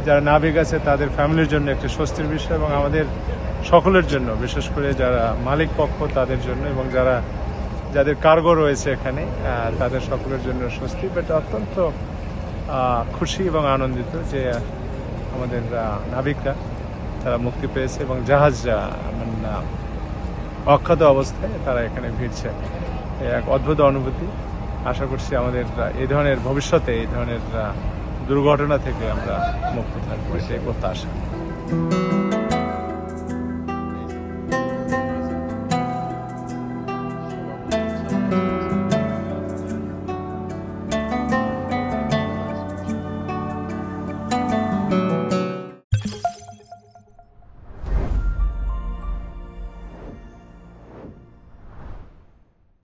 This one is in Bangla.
যারা নাবিক আছে তাদের ফ্যামিলির জন্য একটা স্বস্তির বিষয়, এবং আমাদের সকলের জন্য, বিশেষ করে যারা মালিক পক্ষ তাদের জন্য এবং যাদের কার্গো রয়েছে এখানে তাদের সকলের জন্য স্বস্তি। বাট অত্যন্ত খুশি এবং আনন্দিত যে আমাদের নাবিকরা তারা মুক্তি পেয়েছে এবং জাহাজ অক্ষত অবস্থায় তারা এখানে ভিড়ছে। এক অদ্ভুত অনুভূতি। আশা করছি আমাদের এই ধরনের ভবিষ্যতে এই ধরনের দুর্ঘটনা থেকে আমরা মুক্ত থাকবো, এটাই প্রত্যাশা।